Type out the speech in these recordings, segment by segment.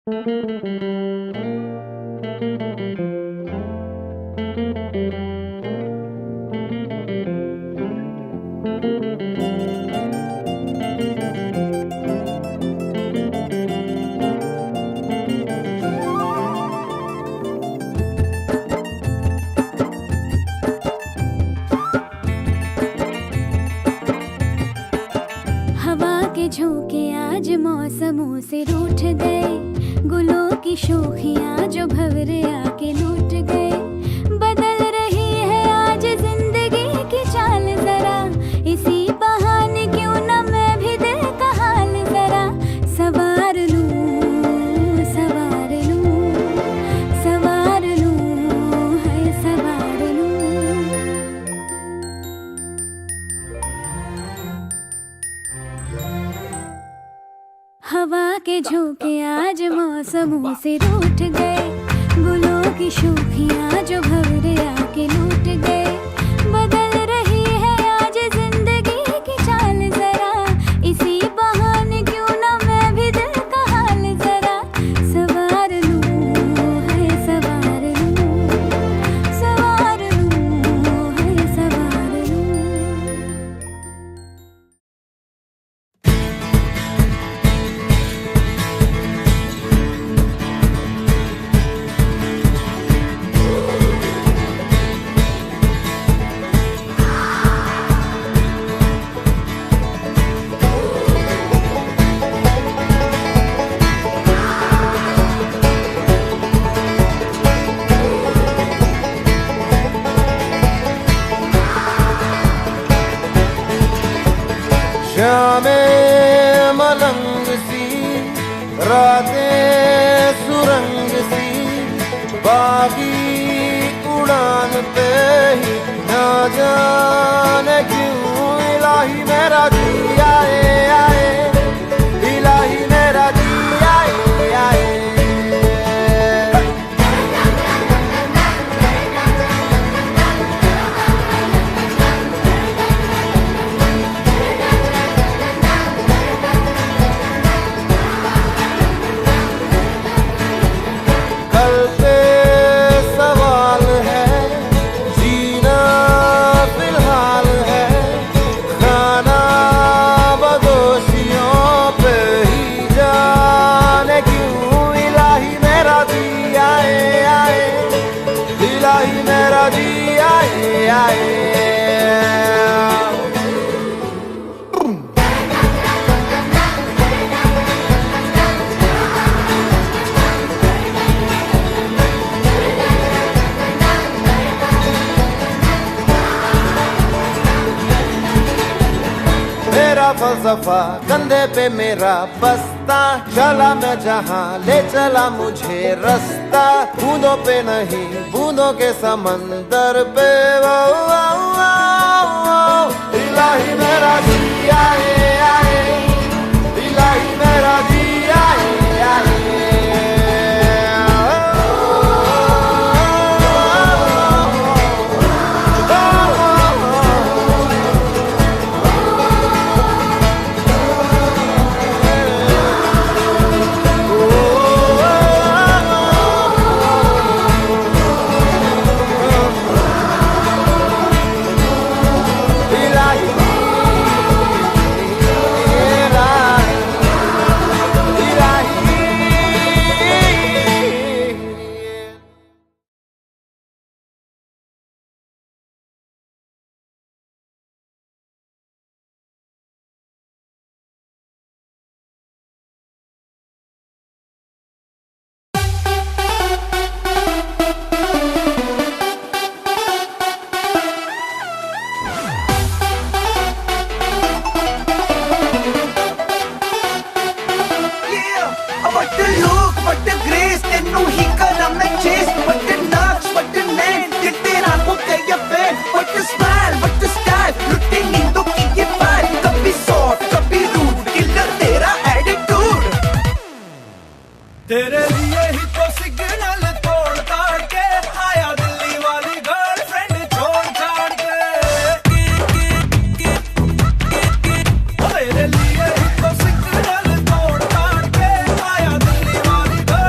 हवा के झोंके आज मौसमों से रूठ गए, गुलों की शोखियां जो भंवरे आके लूट गए। बदल रही है आज जिंदगी की चाल जरा, इसी बहाने क्यों न मैं भी दिल का हाल जरा सवार लूं, सवार लूं, सवार लूं, है सवार लूं। हवा के झोंके आज मौसमों से रूठ गए, गुलों की शोखियां जो भंवरे आके लूट गए। बदल रही है आज जिंदगी की चाल जरा, इसी बहाने क्यों ना मैं भी दिल का हाल जरा सवार लूं, है सवार लूं, सवार लूं, है सवार लूं। शामें मलंग सी, रातें सुरंग सी, बागी उड़ान पे ही ना जाने क्यों इलाही मेरा जी आए आए, इलाही मेरा जी आए आए। कल पे सवाल है, जीना फिलहाल है, खाना बदोशियों पे ही जाने क्यों इलाही मेरा जी आए आए, इलाही मेरा जी आए आए। मेरा फलसफा कंधे पे मेरा बस्ता, चला मैं जहाँ ले चला मुझे रास्ता। बूंदों पे नहीं बूंदों के समंदर पे वो इलाही मेरा जी आए आए, इलाही मेरा जी आए आए। तेरे लिए ही तो सिग्नल तोड़ ताड़ के आया दिल्ली वाली गर्लफ्रेंड छोड़ छाड़ के। तेरे लिए ही तो सिग्नल तोड़ ताड़ के आया दिल्ली वाली गर्लफ्रेंड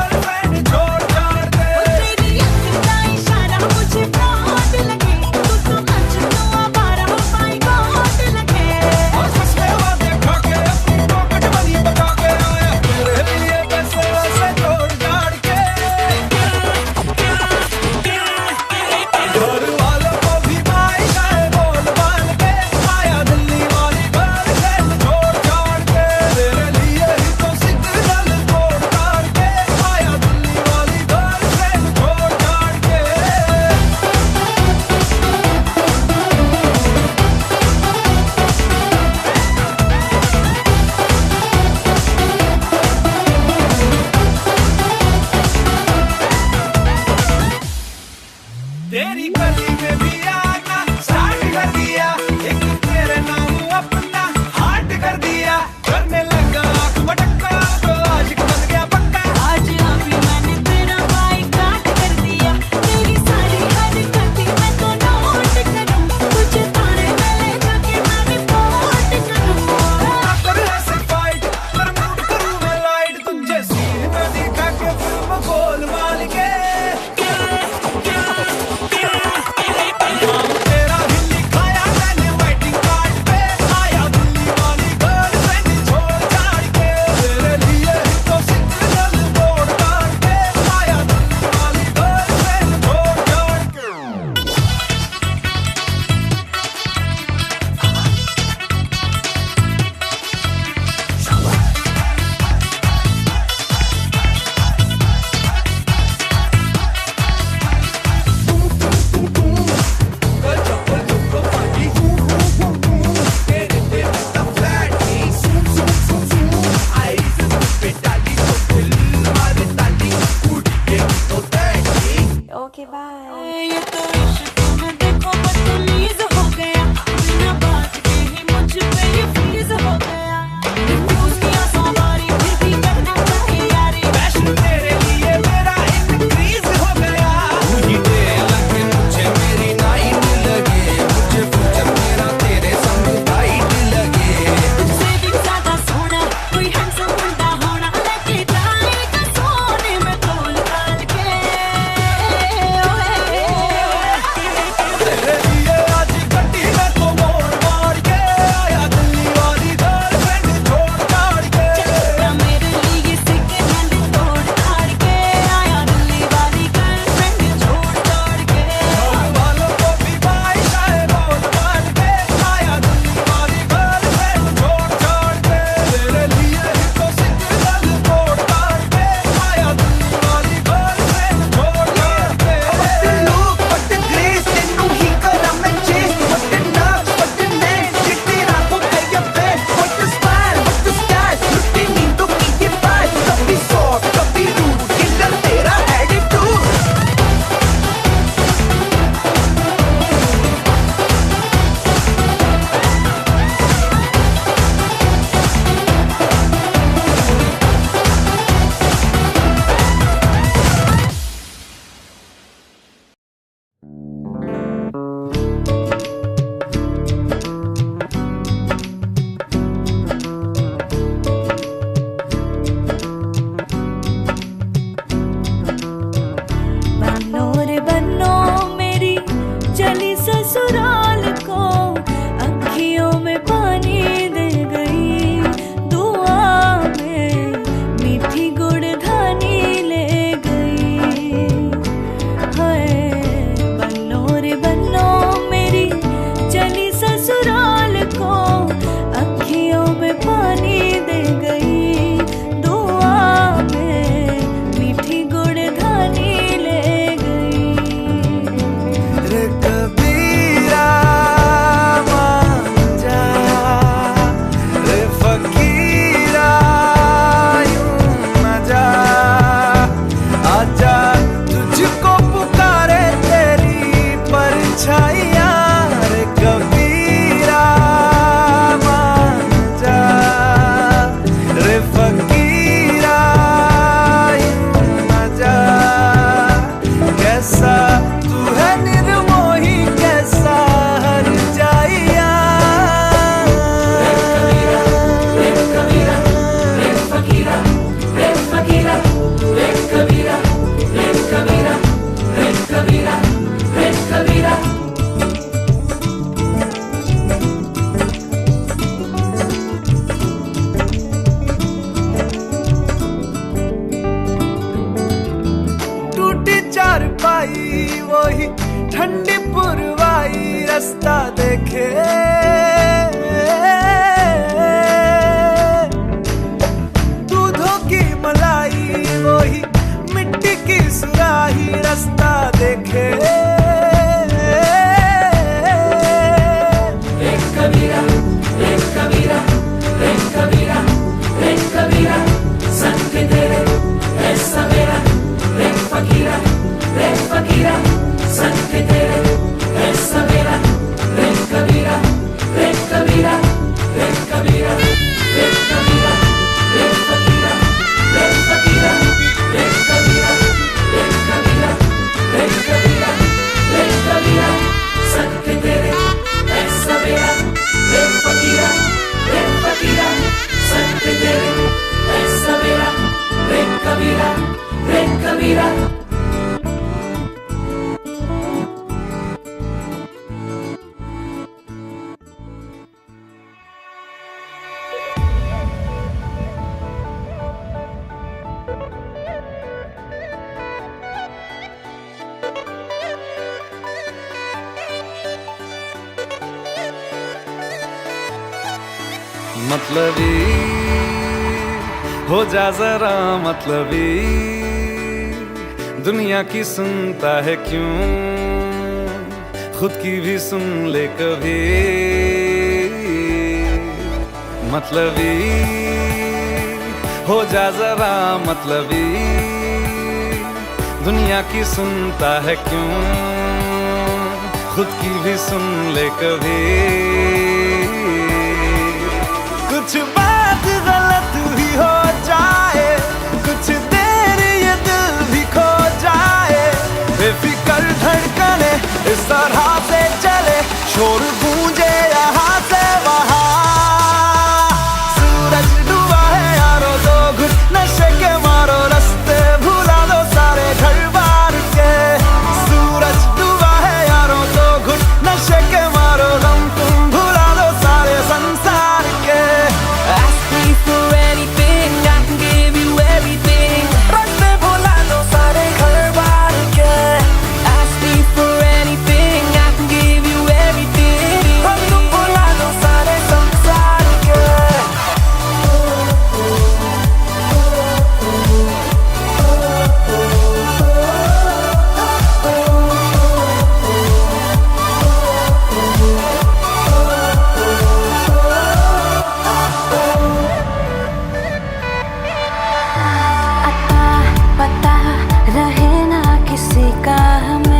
ओके बाय। ये तो इश्क में देखो बदतमीज हो गया, बिना बात के ही मुझ पे ये फ्रीज हो गया। रिफ्यूज किया 100 बारी, फिर भी करना चाहे यारी। पैशन तेरे लिए मेरा इंक्रीज हो गया। मुझे दे लगे, मुझे मेरी नाइट लगे, मुझे फ्यूचर मेरा तेरे संग टाइट लगे। तुझसे भी ज्यादा सोना कोई हैंडसम बंदा होना, लेके जाएगा सोने में तोल ताल के। तेरे लिए आज गड्डी में तो मोड़ मार के आया, दिल्ली वाली गर्लफ्रेंड छोड़ छाड़ के। चलेगा मेरे लिए सेकंड हैंड तोड़ ताड़ के, आया दिल्ली वाली गर्लफ्रेंड छोड़ ताड़ के। घर वालों को भी बाय बाय बोल मार के, आया दिल्ली वाली गर्लफ्रेंड छोड़ छाड़ के। तेरे लिए ही तो सिग्नल तोड़ ताड़ के, आया दिल्ली वाली गर्लफ्रेंड छोड़ छाड़ के। What the look, what the grace, तेनू ही करा मैं chase. What the nerves, what the name, चिट्टी रातों है ये bed. What the smile, what the style, लुट्टी नींदों की ये vibe. कभी soft, कभी rude, killer तेरा attitude. बनो रे बनो मेरी चली ससुराल को, अखियों में पानी दे गई, दुआ में मीठी गुड़धानी ले गई। हाय बनो रे बनो मेरी चली ससुराल को, अखियों में पानी दे गई, दुआ में मीठी गुड़धानी ले गई। रे कबीरा मान जा, रे फकीरा यूं न जा, आजा तुझको पुकारे तेरी परछाइयाँ। रे कबीरा मान जा, रे फकीरा यूं न जा, कैसा तू है निर्मोही, कैसा हर जाइया। टूटी चारपाई वही ठंडी पुरवाई, रास्ता देखे दूधों की मलाई, वही मिट्टी की सुराही, रास्ता देखे। मतलबी हो जा जरा मतलबी, दुनिया की सुनता है क्यों, खुद की भी सुन ले कभी। मतलबी हो जा जरा मतलबी, दुनिया की सुनता है क्यों, खुद की भी सुन ले कभी। कुछ बात गलत भी हो जाए, कुछ देर ये दिल भी खो जाए, बेफिक्र धड़कने इस तरह से चले, शोर गूंजे यहाँ से वहाँ। सूरज डूबा है यारो, दो घुट नशे के मारो, रास्ते भुला दो सारे घर बार के। सूरज डूबा है यारो, दो घुट नशे के मारो, गम तुम भुला दो सारे संसार के। Ask me for anything, I can give you everything. रास्ते भुला दो सारे घर बार के। Ask me for anything, I can give you everything. हम तुम भुला दो सारे संसार के। अता पता रहे ना किसी का हमें,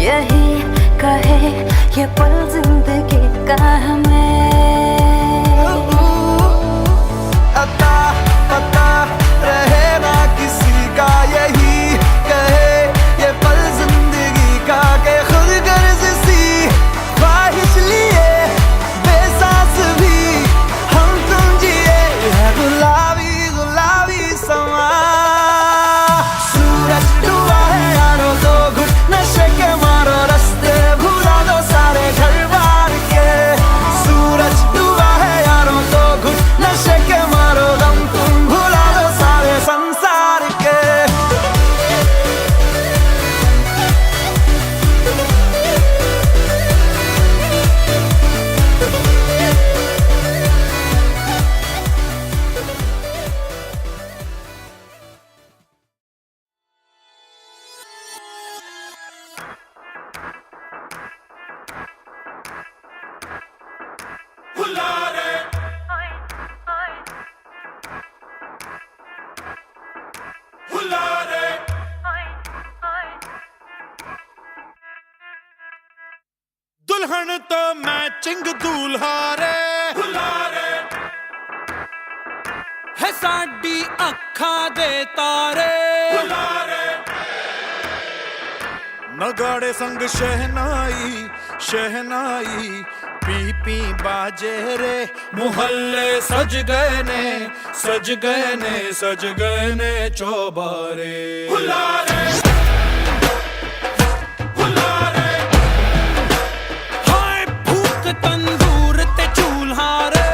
यही कहे ये पल जिंदगी का हमें। अता पता रहे ना किसी का, यही कहे ये पल जिंदगी का, के खुद गर्ज सी ख्वाहिश लिए बेसास भी हम तुम जिए है गुलाबी गुलाबी समा। सूरज डूबा है यारो, दो घुट नशे के मारो, रास्ते भुला दो सारे घर बार के। सूरज डूबा है यारो, दो घुट नशे के मारो, गम तुम भुला दो सारे संसार के। दुल्हन तो मैचिंग दूल्हा रे, है साडी अखा दे तारे। नगाड़े संग शहनाई शहनाई, पी पी बाजे रे, मुहल्ले सज गए ने सज गए ने सज गए ने चौबारे। हाय भूख तंदूर ते चूल्हा रे,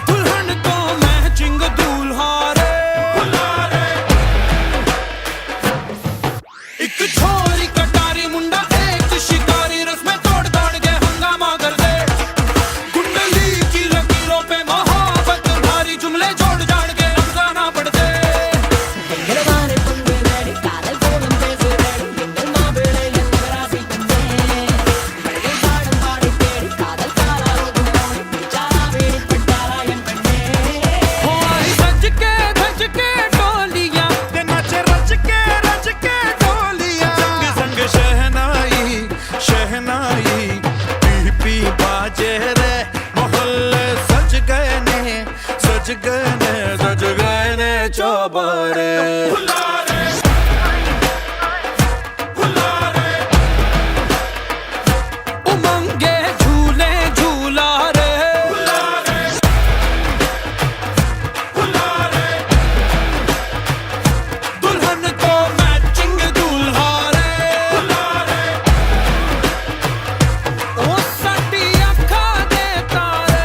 दुल्हन को मैचिंग दूल्हा रे। एक छोरी कटारी मुंडा, एक शिकारी, रस्में तोड़ तोड़ के हंगामा कर दे। कुंडली की लकीरों पे मोहब्बत भारी, जुमले जोड़ जाड़ के रमजाना पड़ दे। होई सज के धज के डोलियां, ते नाचे रच के डोलियां। संग संग शहनाई शहनाई, पी पी बाजे रे, मोहल्ले सज गए ने सज गए ने सज गए ने चौबारे। उमंगे झूले झूला रे, दुल्हन को मैचिंग दूल्हा रे। ओ साडी अखा दे तारे।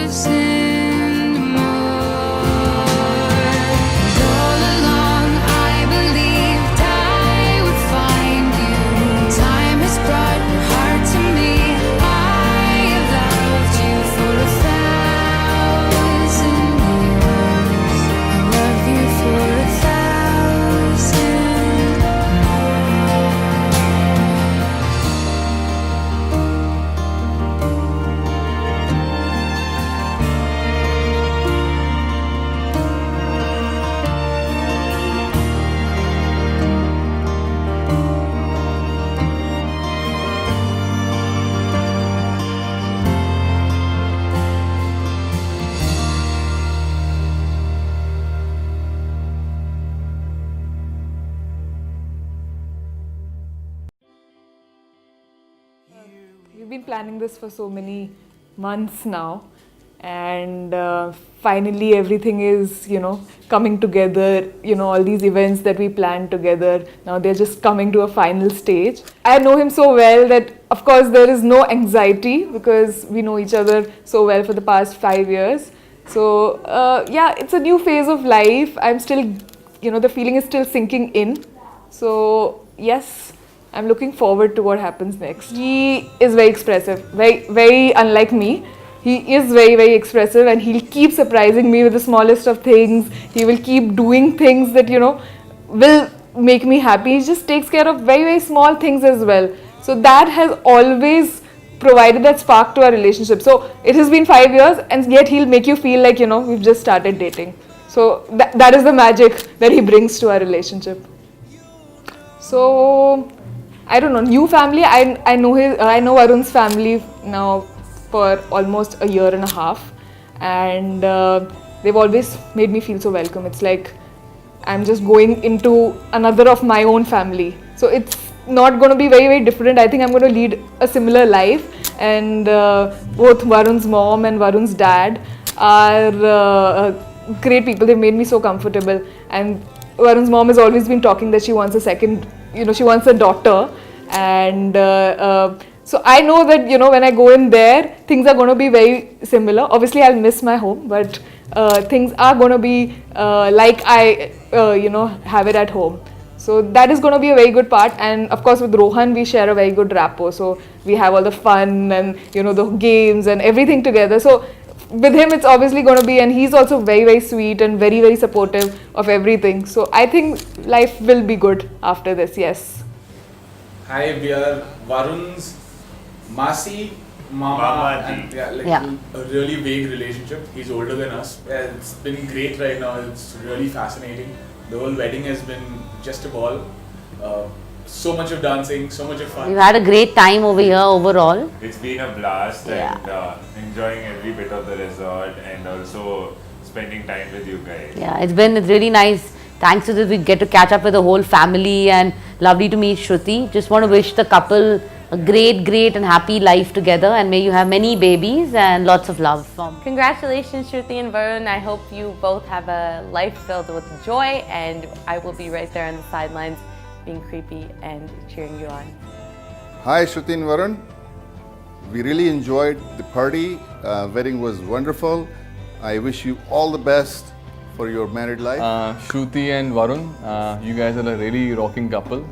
us and more. And all along I believed I would find you. Time has brought your heart to me. I have loved you for 1,000 years. I love you for 1,000 more. We've been planning this for so many months now, and finally everything is, coming together. All these events that we planned together, now they're just coming to a final stage. I know him so well that, of course, there is no anxiety because we know each other so well for the past 5 years. So, yeah, it's a new phase of life. I'm still, the feeling is still sinking in. So, yes, I'm looking forward to what happens next. He is very expressive, very, very unlike me. He is very, very expressive, and he'll keep surprising me with the smallest of things. He will keep doing things that, will make me happy. He just takes care of very, very small things as well. So that has always provided that spark to our relationship. So it has been 5 years, and yet he'll make you feel like, we've just started dating. So that is the magic that he brings to our relationship. So I don't know, new family. I know Varun's family now for almost a year and a half, and they've always made me feel so welcome. It's like I'm just going into another of my own family. So it's not going to be very, very different. I think I'm going to lead a similar life, and both Varun's mom and Varun's dad are great people. They've made me so comfortable, and Varun's mom has always been talking that she wants a second, she wants a daughter, and so I know that, when I go in there, things are going to be very similar. Obviously, I'll miss my home, but things are going to be like I, have it at home. So that is going to be a very good part, and of course with Rohan we share a very good rapport. So we have all the fun and the games and everything together. So with him it's obviously going to be, and he's also very, very sweet and very, very supportive of everything. So I think life will be good after this. Yes. Hi, we are Varun's Masi, Mama, and a really vague relationship. He's older than us. Yeah, it's been great right now. It's really fascinating. The whole wedding has been just a ball. So much of dancing, so much of fun. We've had a great time over here overall. It's been a blast and enjoying every bit of the resort and also spending time with you guys. Yeah, it's really nice. Thanks to this, we get to catch up with the whole family, and lovely to meet Shruti. Just want to wish the couple a great and happy life together, and may you have many babies and lots of love. Congratulations, Shruti and Varun. I hope you both have a life filled with joy, and I will be right there on the sidelines being creepy and cheering you on. Hi, Shruti and Varun. We really enjoyed the party. Wedding was wonderful. I wish you all the best for your married life. Shruti and Varun, you guys are a really rocking couple,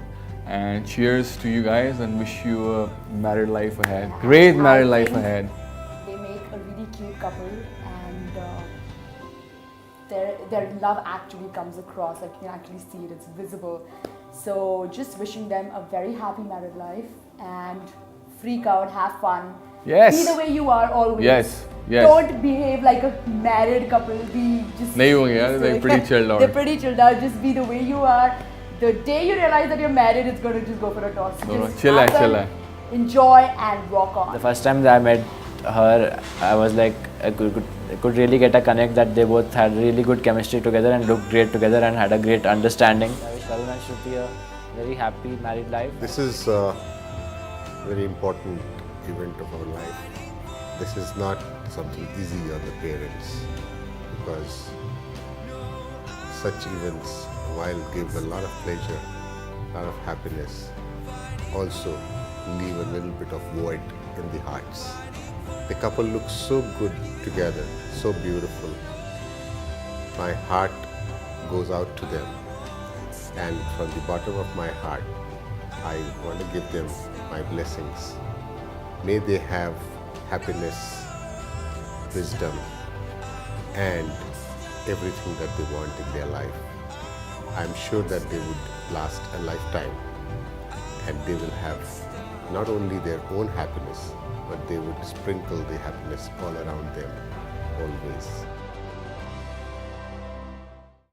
and cheers to you guys, and wish you a married life ahead. Great married life ahead. They make a really cute couple, and their love actually comes across. Like you can actually see it; it's visible. So just wishing them a very happy married life, and freak out, have fun. Yes. Be the way you are always. Yes. Don't behave like a married couple. Be just. नहीं होंगे यार, they're pretty chilled out. They're pretty chilled out. Just be the way you are. The day you realize that you're married, it's going to just go for a toss. Just chill have hai, fun, enjoy and rock on. The first time that I met her, I was like, I could really get a connect that they both had really good chemistry together and looked great together and had a great understanding. I wish Varun and Shruti a very happy married life. This is a very important event of our life. This is not something easy on the parents, because such events, while give a lot of pleasure, a lot of happiness, also leave a little bit of void in the hearts. The couple looks so good together, so beautiful. My heart goes out to them, and from the bottom of my heart, I want to give them my blessings. May they have happiness, wisdom, and everything that they want in their life. I'm sure that they would last a lifetime, and they will have not only their own happiness, but they would sprinkle the happiness all around them always.